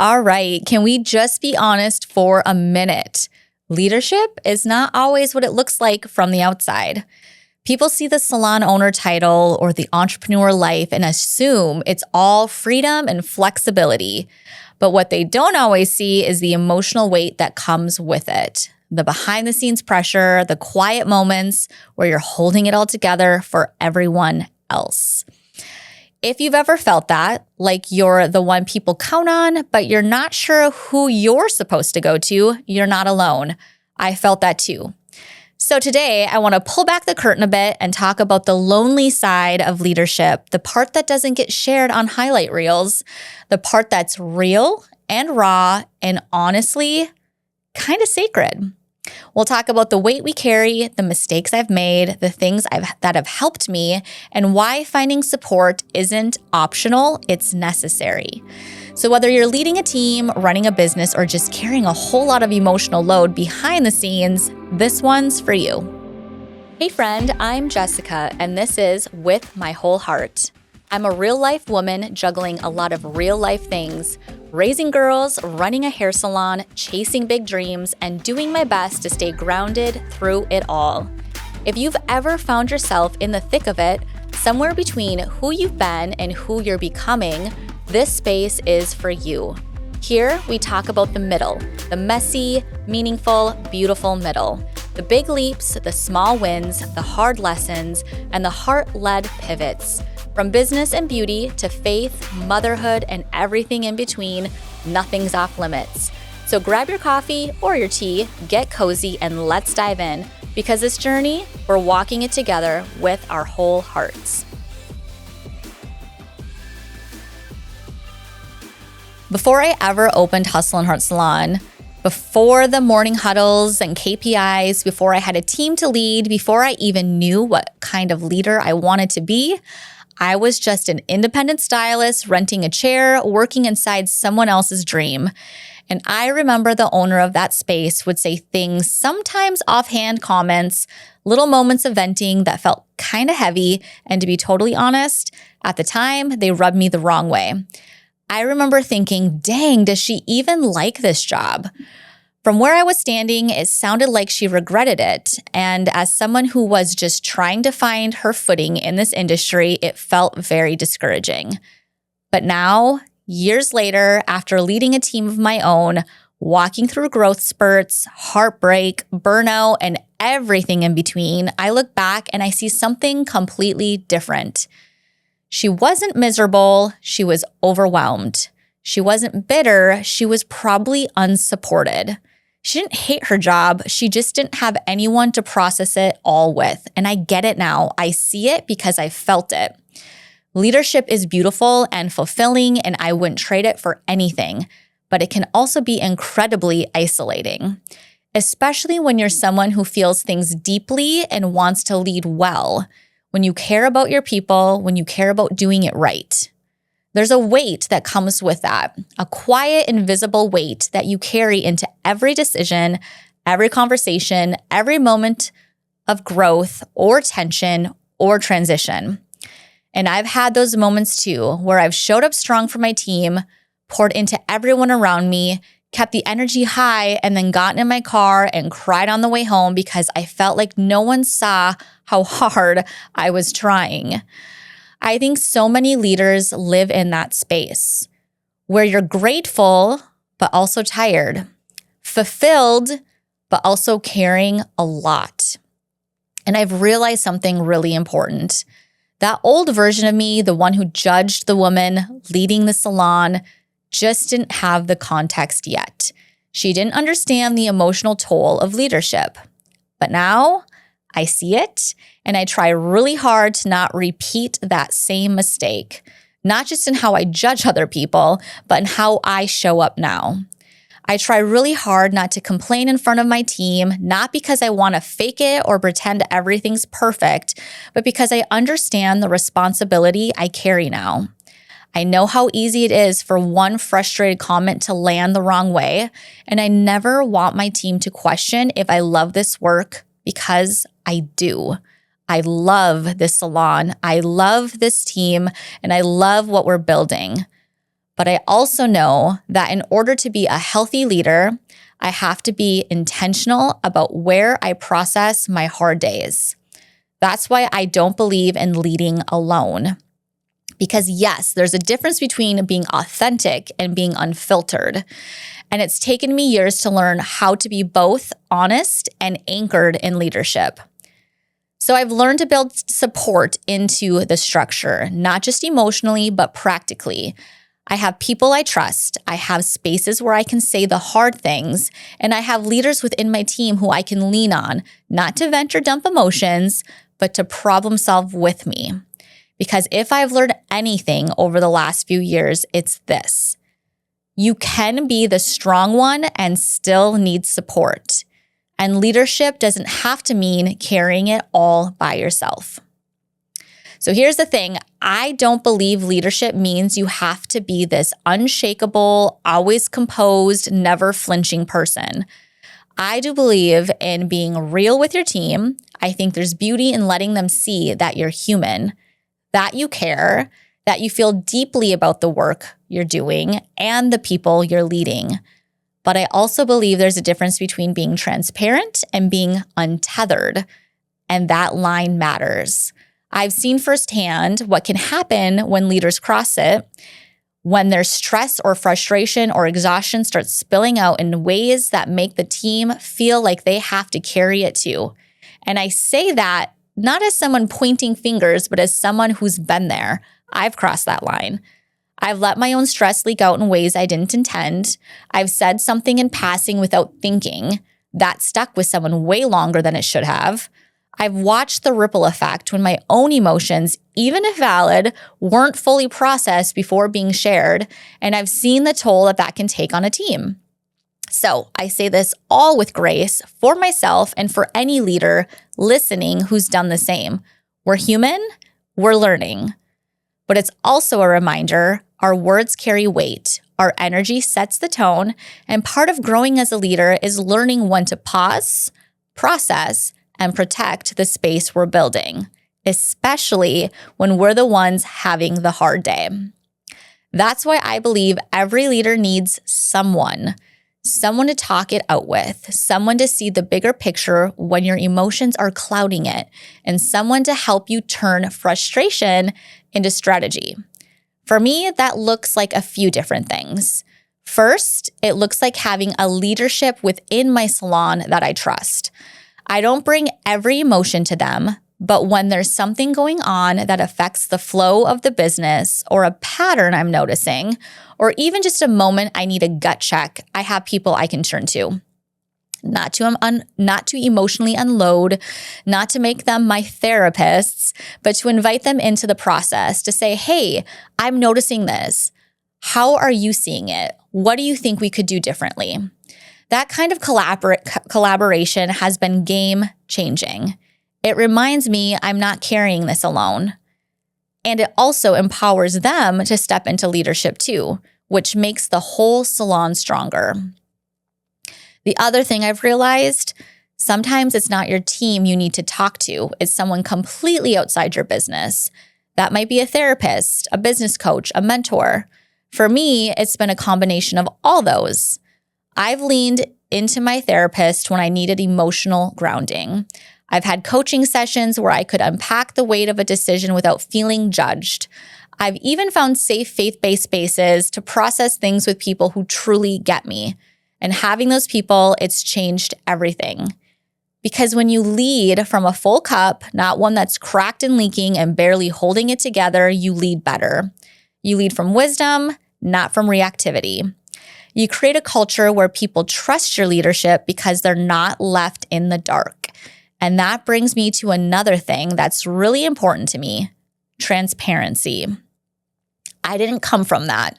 All right, can we just be honest for a minute? Leadership is not always what it looks like from the outside. People see the salon owner title or the entrepreneur life and assume it's all freedom and flexibility. But what they don't always see is the emotional weight that comes with it. The behind the scenes pressure, the quiet moments where you're holding it all together for everyone else. If you've ever felt that, like you're the one people count on, but you're not sure who you're supposed to go to, you're not alone. I felt that too. So today, I want to pull back the curtain a bit and talk about the lonely side of leadership, the part that doesn't get shared on highlight reels, the part that's real and raw and honestly kind of sacred. We'll talk about the weight we carry, the mistakes I've made, the things that have helped me, and why finding support isn't optional, it's necessary. So whether you're leading a team, running a business, or just carrying a whole lot of emotional load behind the scenes, this one's for you. Hey friend, I'm Jessica, and this is With My Whole Heart. I'm a real-life woman juggling a lot of real-life things, raising girls, running a hair salon, chasing big dreams, and doing my best to stay grounded through it all. If you've ever found yourself in the thick of it, somewhere between who you've been and who you're becoming, this space is for you. Here, we talk about the middle, the messy, meaningful, beautiful middle. The big leaps, the small wins, the hard lessons, and the heart-led pivots. From business and beauty to faith, motherhood, and everything in between, nothing's off limits. So grab your coffee or your tea, get cozy, and let's dive in, because this journey, we're walking it together with our whole hearts. Before I ever opened Hustle Heart Salon, before the morning huddles and KPIs, before I had a team to lead, before I even knew what kind of leader I wanted to be, I was just an independent stylist renting a chair, working inside someone else's dream. And I remember the owner of that space would say things, sometimes offhand comments, little moments of venting that felt kind of heavy. And to be totally honest, at the time, they rubbed me the wrong way. I remember thinking, dang, does she even like this job? From where I was standing, it sounded like she regretted it. And as someone who was just trying to find her footing in this industry, it felt very discouraging. But now, years later, after leading a team of my own, walking through growth spurts, heartbreak, burnout, and everything in between, I look back and I see something completely different. She wasn't miserable, she was overwhelmed. She wasn't bitter, she was probably unsupported. She didn't hate her job, she just didn't have anyone to process it all with. And I get it now. I see it because I felt it. Leadership is beautiful and fulfilling, and I wouldn't trade it for anything. But it can also be incredibly isolating, especially when you're someone who feels things deeply and wants to lead well. When you care about your people, when you care about doing it right. There's a weight that comes with that, a quiet, invisible weight that you carry into every decision, every conversation, every moment of growth or tension or transition. And I've had those moments too, where I've showed up strong for my team, poured into everyone around me, kept the energy high, and then gotten in my car and cried on the way home because I felt like no one saw how hard I was trying. I think so many leaders live in that space where you're grateful, but also tired, fulfilled, but also caring a lot. And I've realized something really important. That old version of me, the one who judged the woman leading the salon, just didn't have the context yet. She didn't understand the emotional toll of leadership. But now I see it, and I try really hard to not repeat that same mistake, not just in how I judge other people, but in how I show up now. I try really hard not to complain in front of my team, not because I want to fake it or pretend everything's perfect, but because I understand the responsibility I carry now. I know how easy it is for one frustrated comment to land the wrong way, and I never want my team to question if I love this work, because I do. I love this salon, I love this team, and I love what we're building. But I also know that in order to be a healthy leader, I have to be intentional about where I process my hard days. That's why I don't believe in leading alone. Because yes, there's a difference between being authentic and being unfiltered. And it's taken me years to learn how to be both honest and anchored in leadership. So I've learned to build support into the structure, not just emotionally, but practically. I have people I trust. I have spaces where I can say the hard things, and I have leaders within my team who I can lean on, not to vent or dump emotions, but to problem solve with me. Because if I've learned anything over the last few years, it's this. You can be the strong one and still need support. And leadership doesn't have to mean carrying it all by yourself. So here's the thing. I don't believe leadership means you have to be this unshakable, always composed, never flinching person. I do believe in being real with your team. I think there's beauty in letting them see that you're human, that you care, that you feel deeply about the work you're doing and the people you're leading. But I also believe there's a difference between being transparent and being untethered, and that line matters. I've seen firsthand what can happen when leaders cross it, when their stress or frustration or exhaustion starts spilling out in ways that make the team feel like they have to carry it too. And I say that not as someone pointing fingers, but as someone who's been there. I've crossed that line. I've let my own stress leak out in ways I didn't intend. I've said something in passing without thinking. That stuck with someone way longer than it should have. I've watched the ripple effect when my own emotions, even if valid, weren't fully processed before being shared, and I've seen the toll that can take on a team. So I say this all with grace for myself and for any leader listening who's done the same. We're human, we're learning. But it's also a reminder our words carry weight, our energy sets the tone, and part of growing as a leader is learning when to pause, process, and protect the space we're building, especially when we're the ones having the hard day. That's why I believe every leader needs someone to talk it out with, someone to see the bigger picture when your emotions are clouding it, and someone to help you turn frustration into strategy. For me, that looks like a few different things. First, it looks like having a leadership within my salon that I trust. I don't bring every emotion to them, but when there's something going on that affects the flow of the business or a pattern I'm noticing, or even just a moment I need a gut check, I have people I can turn to. Not to emotionally unload, not to make them my therapists, but to invite them into the process to say, hey, I'm noticing this. How are you seeing it? What do you think we could do differently? That kind of collaboration has been game-changing. It reminds me I'm not carrying this alone. And it also empowers them to step into leadership too, which makes the whole salon stronger. The other thing I've realized, sometimes it's not your team you need to talk to. It's someone completely outside your business. That might be a therapist, a business coach, a mentor. For me, it's been a combination of all those. I've leaned into my therapist when I needed emotional grounding. I've had coaching sessions where I could unpack the weight of a decision without feeling judged. I've even found safe faith-based spaces to process things with people who truly get me. And having those people, it's changed everything. Because when you lead from a full cup, not one that's cracked and leaking and barely holding it together, you lead better. You lead from wisdom, not from reactivity. You create a culture where people trust your leadership because they're not left in the dark. And that brings me to another thing that's really important to me, transparency. I didn't come from that.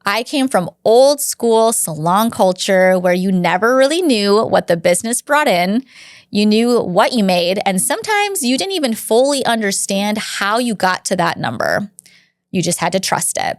I came from old school salon culture where you never really knew what the business brought in. You knew what you made, and sometimes you didn't even fully understand how you got to that number. You just had to trust it.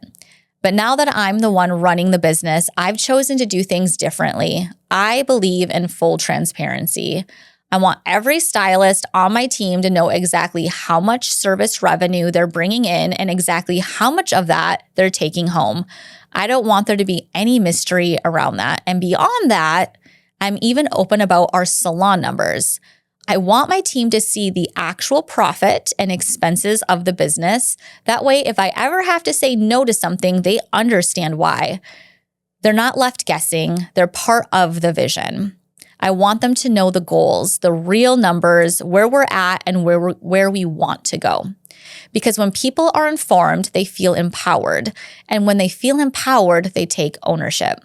But now that I'm the one running the business, I've chosen to do things differently. I believe in full transparency. I want every stylist on my team to know exactly how much service revenue they're bringing in and exactly how much of that they're taking home. I don't want there to be any mystery around that. And beyond that, I'm even open about our salon numbers. I want my team to see the actual profit and expenses of the business. That way, if I ever have to say no to something, they understand why. They're not left guessing. They're part of the vision. I want them to know the goals, the real numbers, where we're at and where we want to go. Because when people are informed, they feel empowered. And when they feel empowered, they take ownership.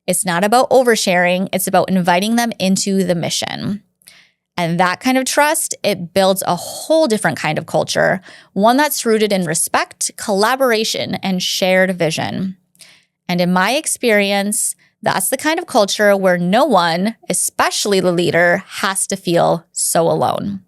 It's not about oversharing. It's about inviting them into the mission. And that kind of trust, it builds a whole different kind of culture, one that's rooted in respect, collaboration, and shared vision. And in my experience, that's the kind of culture where no one, especially the leader, has to feel so alone.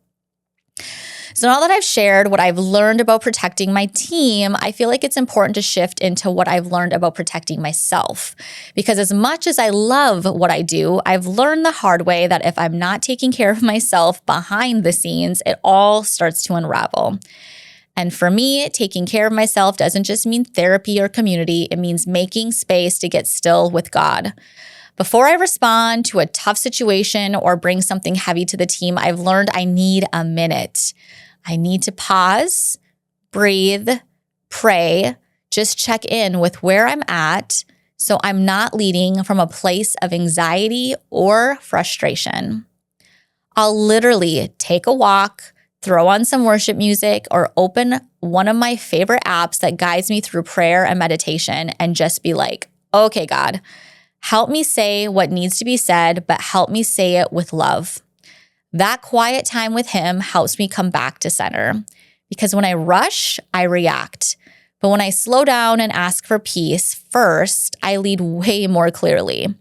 So now that I've shared what I've learned about protecting my team, I feel like it's important to shift into what I've learned about protecting myself. Because as much as I love what I do, I've learned the hard way that if I'm not taking care of myself behind the scenes, it all starts to unravel. And for me, taking care of myself doesn't just mean therapy or community. It means making space to get still with God. Before I respond to a tough situation or bring something heavy to the team, I've learned I need a minute. I need to pause, breathe, pray, just check in with where I'm at so I'm not leading from a place of anxiety or frustration. I'll literally take a walk, throw on some worship music, or open one of my favorite apps that guides me through prayer and meditation and just be like, okay, God, help me say what needs to be said, but help me say it with love. That quiet time with Him helps me come back to center. Because when I rush, I react. But when I slow down and ask for peace first, I lead way more clearly.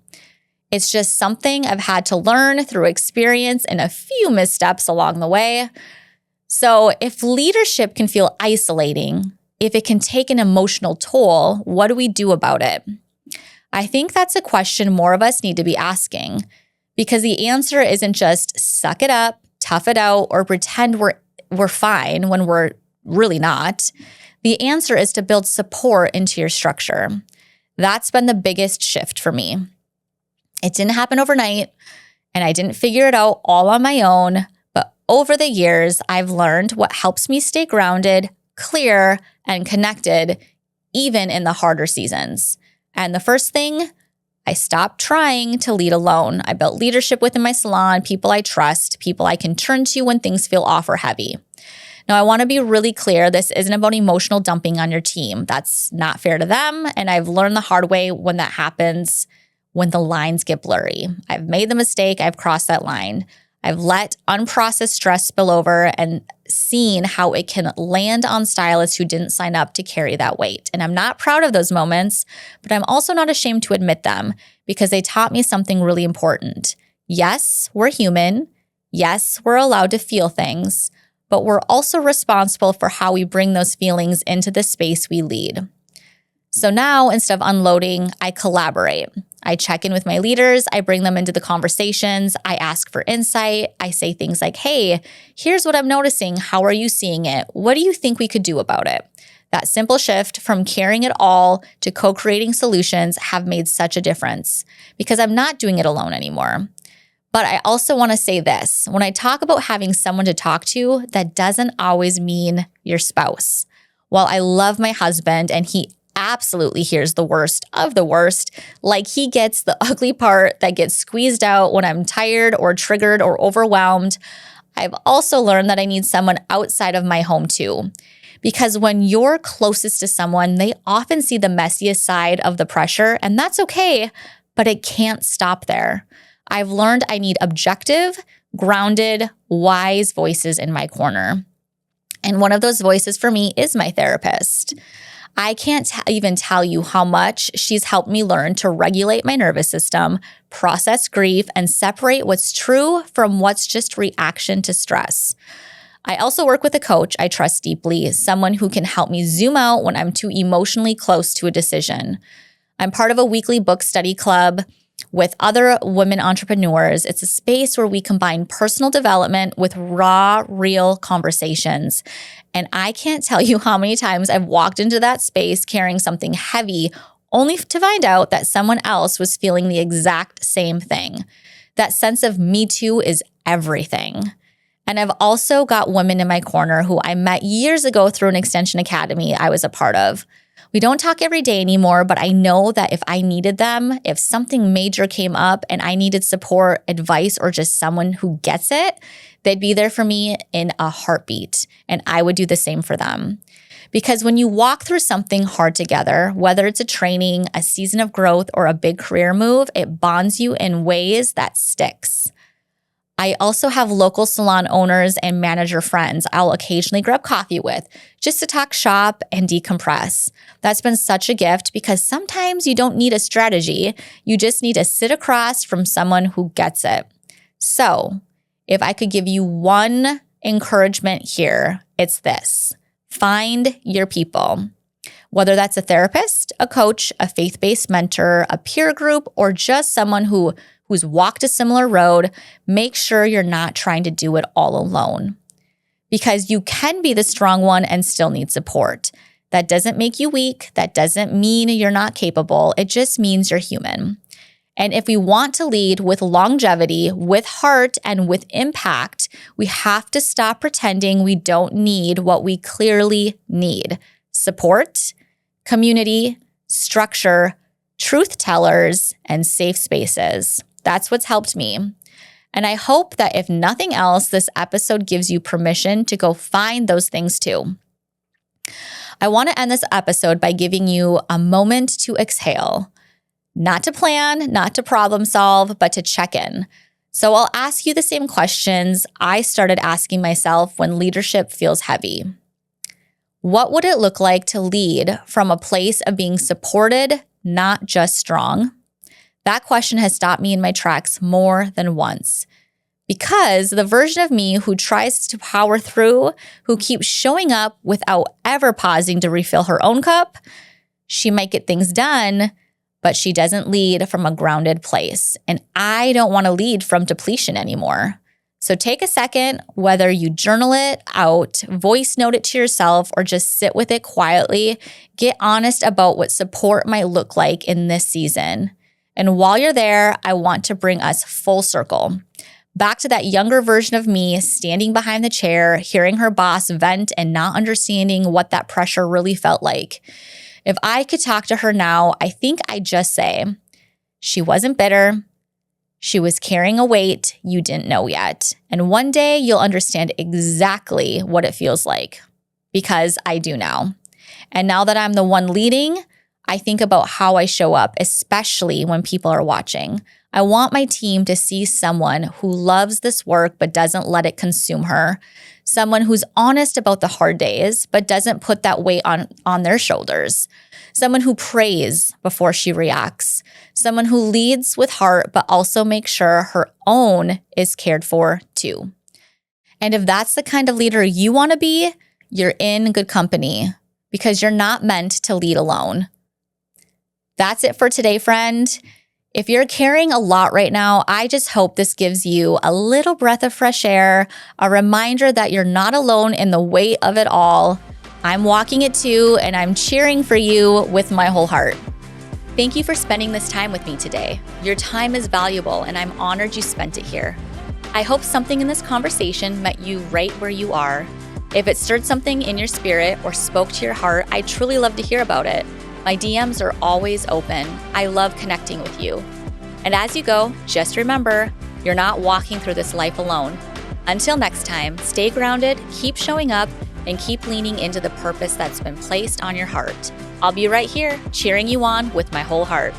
It's just something I've had to learn through experience and a few missteps along the way. So if leadership can feel isolating, if it can take an emotional toll, what do we do about it? I think that's a question more of us need to be asking, because the answer isn't just suck it up, tough it out, or pretend we're fine when we're really not. The answer is to build support into your structure. That's been the biggest shift for me. It didn't happen overnight, and I didn't figure it out all on my own, but over the years, I've learned what helps me stay grounded, clear, and connected, even in the harder seasons. And the first thing, I stopped trying to lead alone. I built leadership within my salon, people I trust, people I can turn to when things feel off or heavy. Now, I want to be really clear, this isn't about emotional dumping on your team. That's not fair to them, and I've learned the hard way when that happens, when the lines get blurry. I've made the mistake, I've crossed that line. I've let unprocessed stress spill over and seen how it can land on stylists who didn't sign up to carry that weight. And I'm not proud of those moments, but I'm also not ashamed to admit them because they taught me something really important. Yes, we're human. Yes, we're allowed to feel things, but we're also responsible for how we bring those feelings into the space we lead. So now, instead of unloading, I collaborate. I check in with my leaders. I bring them into the conversations. I ask for insight. I say things like, hey, here's what I'm noticing. How are you seeing it? What do you think we could do about it? That simple shift from carrying it all to co-creating solutions have made such a difference because I'm not doing it alone anymore. But I also want to say this. When I talk about having someone to talk to, that doesn't always mean your spouse. While I love my husband and he absolutely hears the worst of the worst, like he gets the ugly part that gets squeezed out when I'm tired or triggered or overwhelmed, I've also learned that I need someone outside of my home too. Because when you're closest to someone, they often see the messiest side of the pressure, and that's okay, but it can't stop there. I've learned I need objective, grounded, wise voices in my corner. And one of those voices for me is my therapist. I can't even tell you how much she's helped me learn to regulate my nervous system, process grief, and separate what's true from what's just reaction to stress. I also work with a coach I trust deeply, someone who can help me zoom out when I'm too emotionally close to a decision. I'm part of a weekly book study club, with other women entrepreneurs. It's a space where we combine personal development with raw, real conversations. And I can't tell you how many times I've walked into that space carrying something heavy, only to find out that someone else was feeling the exact same thing. That sense of me too is everything. And I've also got women in my corner who I met years ago through an extension academy I was a part of. We don't talk every day anymore, but I know that if I needed them, if something major came up and I needed support, advice, or just someone who gets it, they'd be there for me in a heartbeat, and I would do the same for them. Because when you walk through something hard together, whether it's a training, a season of growth, or a big career move, it bonds you in ways that sticks. I also have local salon owners and manager friends I'll occasionally grab coffee with just to talk shop and decompress. That's been such a gift because sometimes you don't need a strategy. You just need to sit across from someone who gets it. So, if I could give you one encouragement here, it's this. Find your people. Whether that's a therapist, a coach, a faith-based mentor, a peer group, or just someone who's walked a similar road, make sure you're not trying to do it all alone. Because you can be the strong one and still need support. That doesn't make you weak. That doesn't mean you're not capable. It just means you're human. And if we want to lead with longevity, with heart, and with impact, we have to stop pretending we don't need what we clearly need. Support, community, structure, truth tellers, and safe spaces. That's what's helped me. And I hope that if nothing else, this episode gives you permission to go find those things too. I want to end this episode by giving you a moment to exhale. Not to plan, not to problem solve, but to check in. So I'll ask you the same questions I started asking myself when leadership feels heavy. What would it look like to lead from a place of being supported, not just strong? That question has stopped me in my tracks more than once. Because the version of me who tries to power through, who keeps showing up without ever pausing to refill her own cup, she might get things done, but she doesn't lead from a grounded place. And I don't want to lead from depletion anymore. So take a second, whether you journal it out, voice note it to yourself, or just sit with it quietly, get honest about what support might look like in this season. And while you're there, I want to bring us full circle. Back to that younger version of me standing behind the chair, hearing her boss vent and not understanding what that pressure really felt like. If I could talk to her now, I think I'd just say, she wasn't bitter. She was carrying a weight you didn't know yet. And one day you'll understand exactly what it feels like, because I do now. And now that I'm the one leading, I think about how I show up, especially when people are watching. I want my team to see someone who loves this work but doesn't let it consume her. Someone who's honest about the hard days but doesn't put that weight on their shoulders. Someone who prays before she reacts. Someone who leads with heart but also makes sure her own is cared for too. And if that's the kind of leader you want to be, you're in good company because you're not meant to lead alone. That's it for today, friend. If you're carrying a lot right now, I just hope this gives you a little breath of fresh air, a reminder that you're not alone in the weight of it all. I'm walking it too, and I'm cheering for you with my whole heart. Thank you for spending this time with me today. Your time is valuable, and I'm honored you spent it here. I hope something in this conversation met you right where you are. If it stirred something in your spirit or spoke to your heart, I'd truly love to hear about it. My DMs are always open. I love connecting with you. And as you go, just remember, you're not walking through this life alone. Until next time, stay grounded, keep showing up, and keep leaning into the purpose that's been placed on your heart. I'll be right here, cheering you on with my whole heart.